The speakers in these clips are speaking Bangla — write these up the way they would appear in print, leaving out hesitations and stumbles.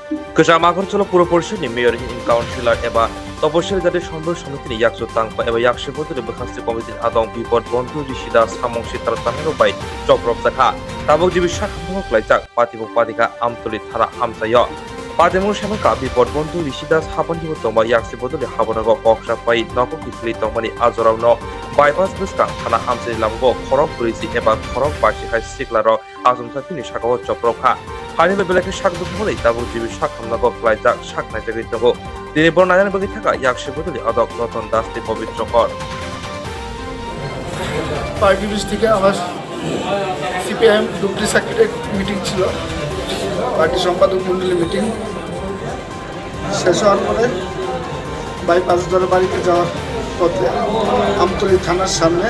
Kejaksaan Aghartala Pura Porishadni Mayor in Councillor Eba Toposial Jati Sambal Samiti Yaksu Tangpa Eba Yakshi Boduri Bekhasti Committee Adong Bipod Bontu Rishida Samong Sitar Tanero Bai Joprop Zakha Tabok Jibi Shak Hamok Laijak Patibok Patika Amtuli Thara Amtayo Pademo Shamaka Bipod Bontu Rishida Hapanji Toma Yaksi Boduri Habonago Koksha Pai Noko Kifli Tomani Azorano Bypass Biska Hana Amsi Lambo Korok Purisi Eba Korok Bashi Hai Siklaro Azum Satini Shakawa Joproka Hari Belaki Shak Bukuli Tabok Jibi Shak Hamnago Laijak Shak Najagitago Dini Bornayan bagi taka Yakshi Boduri Adok Noton Dasti Pavitra Kor party office থেকে আমার সিপিআইএম ডুপ্লি সেক্রেটারি মিটিং ছিল, পার্টি সম্পাদক মন্ডলী মিটিং শেষ হওয়ার পরে বাইপাস ধরে বাড়িতে যাওয়ার পথে আমতলী থানার সামনে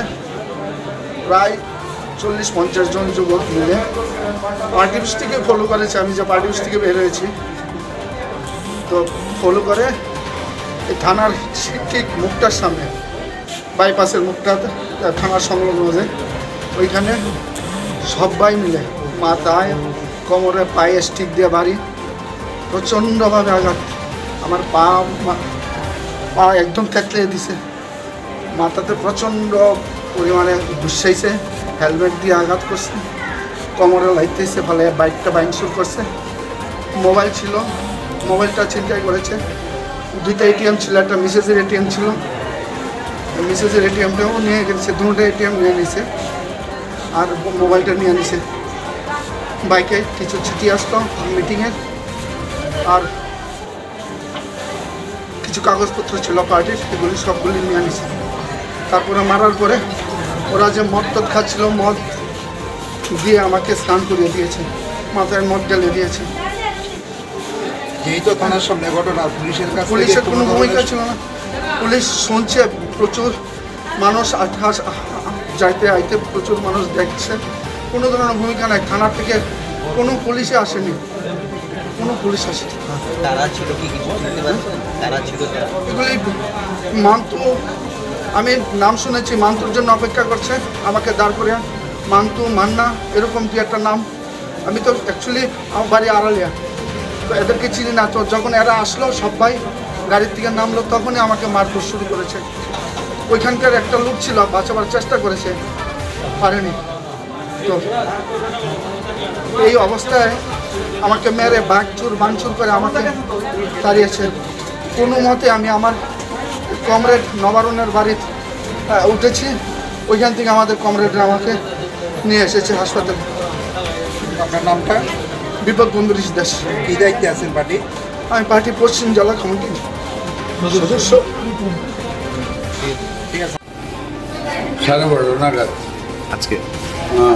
প্রায় 40-50 জন যুবক মিলে পার্টি অফিস থেকে ফলো করেছে। আমি যে পার্টি অফিস থেকে বের হয়েছি তো ফলো করে এই থানার ঠিক মুখটার সামনে বাইপাসের মুখটা থানার সংলগ্ন যে ওইখানে সবাই মিলে মাথায় কোমরে পায়ে স্টিক দিয়ে বাড়ি প্রচণ্ডভাবে আঘাত, আমার পা একদম থেতলে দিছে, মাথাতে প্রচণ্ড পরিমাণে ঘুষাইছে, হেলমেট দিয়ে আঘাত করছে, কোমরে লাইতেছে, ফলে বাইকটা ভাঙচুর করছে। মোবাইল ছিল, মোবাইলটা ছিনতাই করেছে। 2টা এটিএম ছিল, একটা মিসেসের এটিএম ছিল, মিসেসের এটিএমটাও নিয়ে গেছে, 2টা এটিএম নিয়ে নিছে আর মোবাইলটা নিয়ে নিছে। বাইকে কিছু চিঠি আসতো মিটিংয়ের আর কিছু কাগজপত্র ছিল পার্টির, এগুলি সবগুলি নিয়ে নিছে। তারপরে মারার পরে ওরা যে মদ খাচ্ছিল, মদ দিয়ে আমাকে স্নান করিয়ে দিয়েছে, মাথায় মদ ঢেলে দিয়েছে। যেহেতু থানার সামনে ঘটনা, পুলিশের কোনো ভূমিকা ছিল না। পুলিশ শুনছে, প্রচুর মানুষ যাইতে আইতে প্রচুর মানুষ দেখছে, কোনো ধরনের ভূমিকা নাই। থানা থেকে কোনো পুলিশে আসেনি, কোনো পুলিশ আসেনি। এগুলি মান্তু, আমি নাম শুনেছি, মান্তুর জন্য অপেক্ষা করছে, আমাকে দাঁড় করে মান্তু মান্না এরকম কি একটা নাম। আমি তো অ্যাকচুয়ালি আমার বাড়ি আড়ালিয়া, তো এদেরকে চিনি না। তো যখন এরা আসলো সবাই গাড়ির থেকে নামলো, তখনই আমাকে মারধর শুরু করেছে। ওইখানকার একটা লোক ছিল, বাঁচাবার চেষ্টা করেছে, পারেনি। তো এই অবস্থায় আমাকে মেরে ভাঙচুর করে আমাকে তাড়িয়েছে। কোনো মতে আমি আমার কমরেড নবারুণের বাড়িতে উঠেছি, ওইখান থেকে আমাদের কমরেডরা আমাকে নিয়ে এসেছে হাসপাতালে। আপনার নামটা? বিপদ বন্ধু ঋষি দাস। কী দায়িত্বে আছেন পার্টি? আমি পার্টি পশ্চিম জেলা কমিটির সদস্য। ঠিক আছে। 12:30 নাগাদ আজকে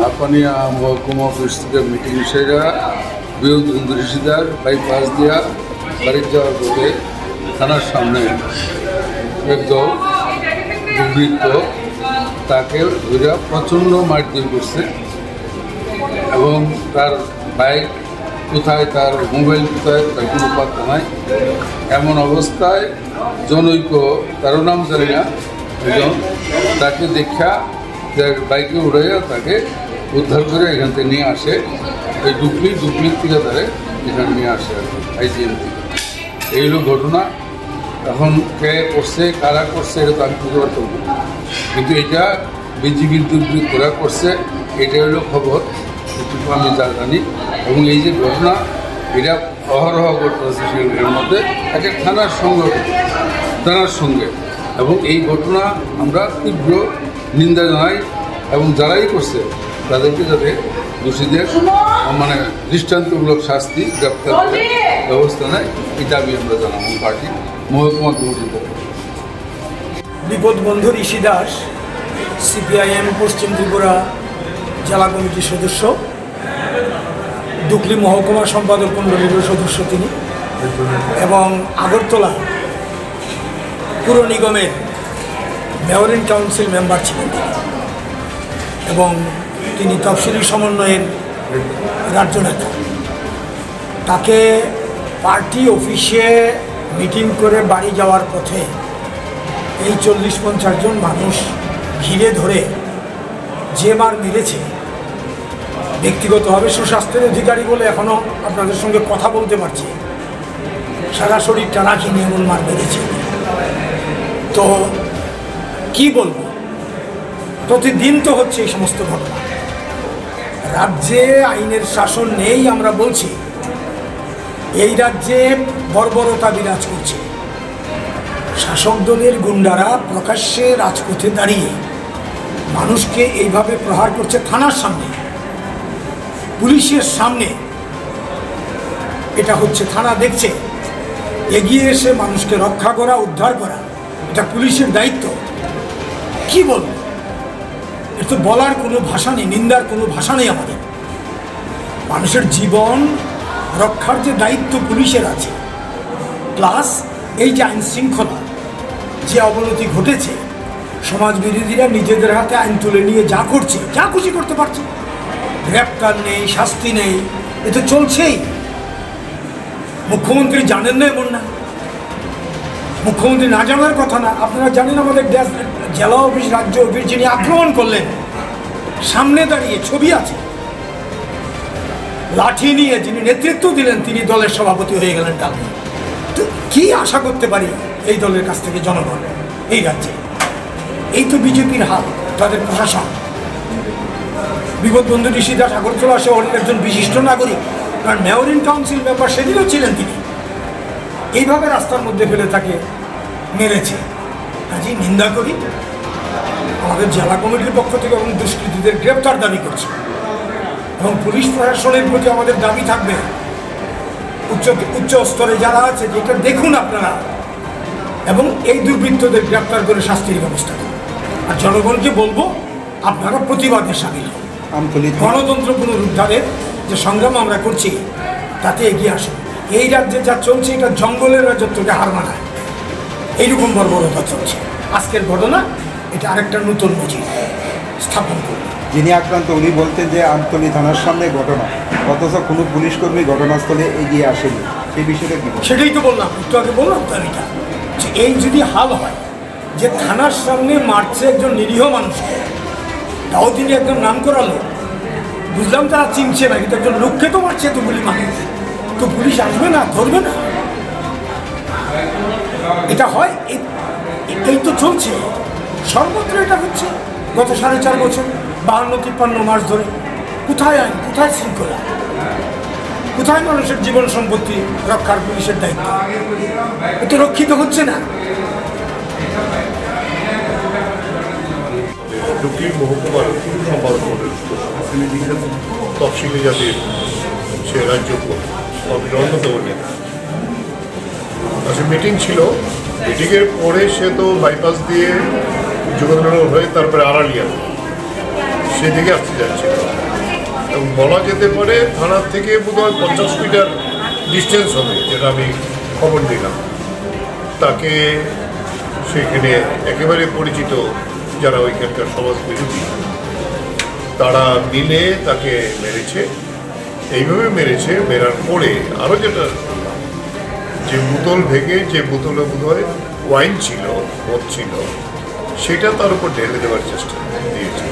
আপানিয়া মহকুমা অফিস থেকে মিটিং সেরা বিদ্যুৎ বন্ধুরিশিদার বাইপাস দিয়া বাড়ি যাওয়ার পথে থানার সামনে একদল দুর্বৃত্ত তাকে ধরে প্রচণ্ড মারধর করছে এবং তার বাইক কোথায়, তার মোবাইল কোথায়, তার কোনো পাত্তা নাই। এমন অবস্থায় জনৈক, তারও নাম জানি না, একজন তাকে দেখা বাইকে উড়াইয়া তাকে উদ্ধার করে এখান থেকে নিয়ে আসে, ওই ডুপ্লির থেকে তারা এখানে নিয়ে আসে আর কি, আইজিএম থেকে। এই হলো ঘটনা। এখন কে করছে, কারা করছে, এটা তো আমি খুঁজে পারতাম না, কিন্তু এটা বিজিবির দুর্বৃত্তরা করছে, এটা হলো খবর, এটুকু আমি যা জানি। এবং এই যে ঘটনা, এটা অহরহ ঘটতেছে এর মধ্যে একটা থানার সঙ্গে, এবং এই ঘটনা আমরা তীব্র নিন্দা জানাই এবং যারাই করছে তাদেরকে যাতে দোষীদের মানে দৃষ্টান্তমূলক শাস্তি, গ্রেপ্তার করে ব্যবস্থা নেয়, এই দাবি আমরা জানাবো পার্টি মহকুমা কমিটির পক্ষ। বিপদ বন্ধু ঋষি দাস, সিপিআইএম পশ্চিম ত্রিপুরা জেলা কমিটির সদস্য, ডুকলি মহকুমা সম্পাদক মণ্ডলীরও সদস্য তিনি, এবং আগরতলা পুর নিগমের মেয়র ইন কাউন্সিল মেম্বার ছিলেন এবং তিনি তফসিলি সমন্বয়ের রাজ্য নেতা। তাকে পার্টি অফিসে মিটিং করে বাড়ি যাওয়ার পথে এই 40-50 জন মানুষ ঘিরে ধরে যে মার মেরেছে, ব্যক্তিগতভাবে সুস্বাস্থ্যের অধিকারী বলে এখনও আপনাদের সঙ্গে কথা বলতে পারছি, সারা শরীরটা রাখিনি এমন মার মেরেছে। তো কি বলবো, প্রতিদিন তো হচ্ছে এই সমস্ত ঘটনা। রাজ্যে আইনের শাসন নেই আমরা বলছি, এই রাজ্যে বর্বরতা বিরাজ করছে। শাসক দলের গুন্ডারা প্রকাশ্যে রাজপথে দাঁড়িয়ে মানুষকে এইভাবে প্রহার করছে, থানার সামনে, পুলিশের সামনে। এটা হচ্ছে, থানা দেখছে, এগিয়ে এসে মানুষকে রক্ষা করা, উদ্ধার করা এটা পুলিশের দায়িত্ব। কি বলবো, এর তো বলার কোনো ভাষা নেই, নিন্দার কোনো ভাষা নেই আমাদের। মানুষের জীবন রক্ষার যে দায়িত্ব পুলিশের আছে, প্লাস এই যে আইন শৃঙ্খলা যে অবনতি ঘটেছে, সমাজ বিরোধীরা নিজেদের হাতে আইন তুলে নিয়ে যা করছে, যা খুশি করতে পারছে, গ্রেপ্তার নেই, শাস্তি নেই, এ তো চলছেই। মুখ্যমন্ত্রী জানেন না এমন না, মুখ্যমন্ত্রী না জানার কথা না। আপনারা জানেন আমাদের জেলা অফিস, রাজ্য অফিস যিনি আক্রমণ করলেন, সামনে দাঁড়িয়ে ছবি আছে, লাঠি নিয়ে যিনি নেতৃত্ব দিলেন তিনি দলের সভাপতি হয়ে গেলেন কালকে। তো কি আশা করতে পারি এই দলের কাছ থেকে জনগণ এই রাজ্যে? এই তো বিজেপির হাল, তাদের প্রশাসন। বিগত ঋষি দাস আগরতলা শহরের একজন বিশিষ্ট নাগরিক, কারণ মেয়র ইন কাউন্সিল মেম্বার সেদিনও ছিলেন তিনি, এইভাবে রাস্তার মধ্যে ফেলে তাকে মেরেছে। কাজেই নিন্দা করি, আমাদের জেলা কমিটির পক্ষ থেকে এবং দুষ্কৃতীদের গ্রেপ্তার দাবি করছি। এবং পুলিশ প্রশাসনের প্রতি আমাদের দাবি থাকবে, উচ্চ স্তরে যারা আছে, যেটা দেখুন আপনারা, এবং এই দুর্বৃত্তদের গ্রেপ্তার করে শাস্তির ব্যবস্থা করুন। আর জনগণকে বলবো, আপনারা প্রতিবাদে সামিল হন। গণতন্ত্র পুনরুদ্ধারের যে সংগ্রাম আমরা করছি তাতে এগিয়ে আসুন। এই রাজ্যে যা চলছে এটা জঙ্গলের রাজত্বকে হার মানায়, এইরকম বর্বরতা চলছে। আজকের ঘটনা এটা আরেকটা নতুন নজির স্থাপন করবে। যিনি আক্রান্ত উনি বলতেন যে আমতলী থানার সামনে ঘটনা, অথচ কোনো পুলিশ কর্মী ঘটনাস্থলে এগিয়ে আসেনি, সেই বিষয়টা কি? সেটাই তো বললাম, একটু আগে বললাম তো এটা, যে এই যদি হাল হয় যে থানার সামনে মারছে একজন নিরীহ মানুষকে, তাও তিনি একদম নাম করালো, বুঝলাম তারা চিনছে না, কিন্তু একজন লোককে তো মারছে তো গুলি মানুষ, তো পুলিশ আসবে না, ধরবে না? এটা হয়, এই তো চলছে সর্বত্র, এটা হচ্ছে গত 4.5 বছর, 52-53 মাস ধরে। কোথায় আইন, কোথায় শৃঙ্খলা, কোথায় মানুষের জীবন সম্পত্তি রক্ষার পুলিশের দায়িত্ব? এটা রক্ষিত হচ্ছে না। ডুকলি মহকুমার সম্পাদক তিনি লিখেছেন তফসিলি জাতির সে রাজ্য অন্যতম নেতা। আচ্ছা, মিটিং ছিল, মিটিংয়ের পরে সে তো বাইপাস দিয়ে যোগেন্দ্রনগর হয়ে তারপরে আড়ালিয়া সেদিকে আসতে যাচ্ছে, এবং বলা যেতে পারে থানার থেকে বোধহয় 50 মিটার ডিস্টেন্স হবে, যেটা আমি খবর দিলাম। তাকে সেখানে একেবারে পরিচিত যারা ওইখানকার সমাজ বিরোধী তারা মিলে তাকে মেরেছে। এইভাবে মেরেছে, মেরার পরে আরও যেটা, যে বোতল ভেঙে, যে বোতলে বোধহয় ওয়াইন ছিল, মদ ছিল, সেটা তার উপর ঢেলে দেওয়ার চেষ্টা দিয়েছে।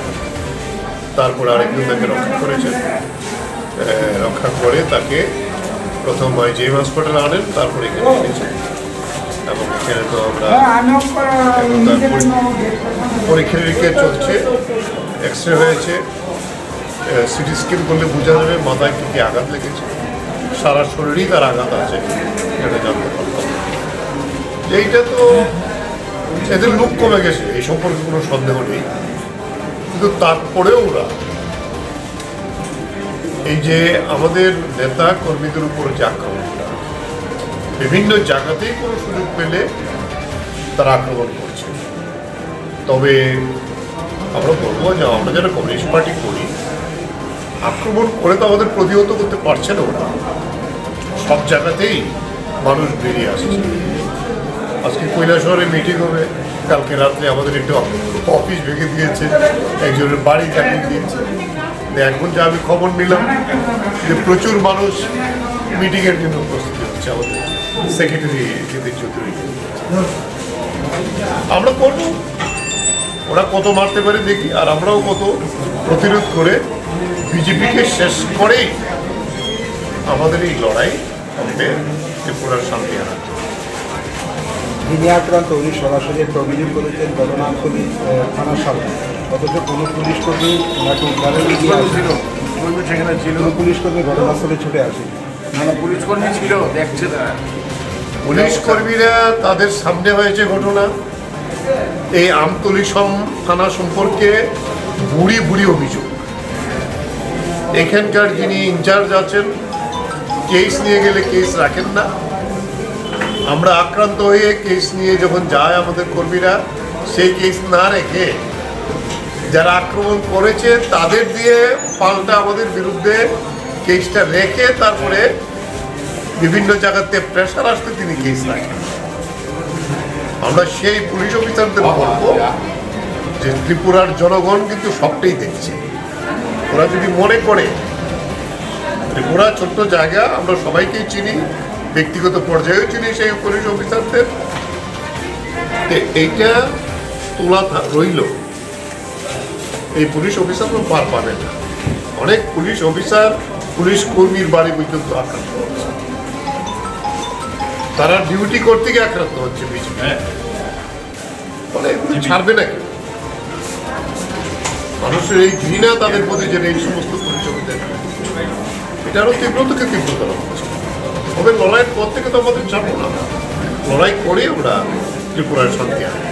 তারপর আরেকজন তাকে রক্ষা করেছেন, রক্ষা করে তাকে প্রথম জেএম হাসপাতালে আনেন, তারপরে এখানে এনেছেন। এবং এখানে তো আমরা পরীক্ষা নিরীক্ষা চলছে, এক্স রে হয়েছে, সিটি স্ক্যান করলে বোঝা যাবে মাথায় কী কী আঘাত লেগেছে, সারা শরীরেই তার আঘাত আছে, এটা জানতে পারলাম। এইটা তো এদের লোক কমে গেছে, এই সম্পর্কে কোনো সন্দেহ নেই, কিন্তু তারপরেও ওরা এই যে আমাদের নেতা কর্মীদের উপর যে আক্রমণটা, বিভিন্ন জায়গাতেই কোনো সুযোগ পেলে তারা আক্রমণ করছে। তবে আমরা বলবো যে আমরা যারা কমিউনিস্ট পার্টি করি, আক্রমণ করে তো আমাদের প্রতিহত করতে পারছে না ওরা। সব জায়গাতেই মানুষ বেরিয়ে আসছে। আজকে কৈলাসহরে মিটিং হবে, কালকে রাত্রে আমাদের একটা অফিস ভেঙে দিয়েছে, একজনের বাড়ি কাটিয়ে দিয়েছে। এখন যা আমি খবর নিলাম যে প্রচুর মানুষ মিটিংয়ের জন্য প্রস্তুতি হচ্ছে আমাদের সেক্রেটারি জিতেন চৌধুরী। আমরা করব, ওরা কত মারতে পারে দেখি, আর আমরাও কত প্রতিরোধ করে বিজেপিকে শেষ করেই আমাদের এই লড়াই হবে ত্রিপুরার শান্তি আনার জন্য। যিনি আক্রান্ত উনি সরাসরি একটা অভিযোগ করেছেন ঘটনা আন্তলিক থানার সামনে, অথচ কোনো পুলিশ কর্মী ওনাকে উদ্ধারের এগিয়ে আসেন, সেখানে ছিল কোনো পুলিশ কর্মী ঘটনাস্থলে ছুটে আসেন। পুলিশ কর্মী ছিল, দেখছে তারা। পুলিশ কর্মীরা তাদের সামনে হয়েছে ঘটনা। এই আমতলী থানা সম্পর্কে বুড়ি বুড়ি অভিযোগ। এখানকার যিনি ইনচার্জ আছেন, কেস নিয়ে গেলে কেস রাখেন না। আমরা আক্রান্ত হয়ে কেস নিয়ে যখন যায় আমাদের কর্মীরা, সেই কেস না রেখে যারা আক্রমণ করেছে তাদের দিয়ে পাল্টা আমাদের বিরুদ্ধে কেসটা রেখে তারপরে বিভিন্ন জায়গাতে প্রেশার আসতে তিনি কেস রাখেন। আমরা সেই পুলিশ অফিসারদের বলবো যে ত্রিপুরার জনগণ কিন্তু সবটাই দেখছে। ওরা যদি মনে করে, ত্রিপুরা ছোট্ট জায়গা, আমরা সবাইকেই চিনি, ব্যক্তিগত পর্যায়েও চিনি সেই পুলিশ অফিসারদের, এইটা তোলা রইল। এই পুলিশ অফিসাররা পার পাবে না। অনেক পুলিশ অফিসার পুলিশ কর্মীর বাড়ি পর্যন্ত আক্রান্ত হচ্ছে, তারা ডিউটি করতে গিয়ে আক্রান্ত হচ্ছে পিছনে। ফলে এগুলো ছাড়বে না কেউ। মানুষের এই ঘৃণা তাদের প্রতি, যে এই সমস্ত পুলিশ অফিসার, এটা আরো তীব্র থেকে তীব্রতর হচ্ছে। তবে লড়াইয়ের পর থেকে তো আমাদের ছাড়বো না, লড়াই করে আমরা ত্রিপুরার শান্তি আনবো।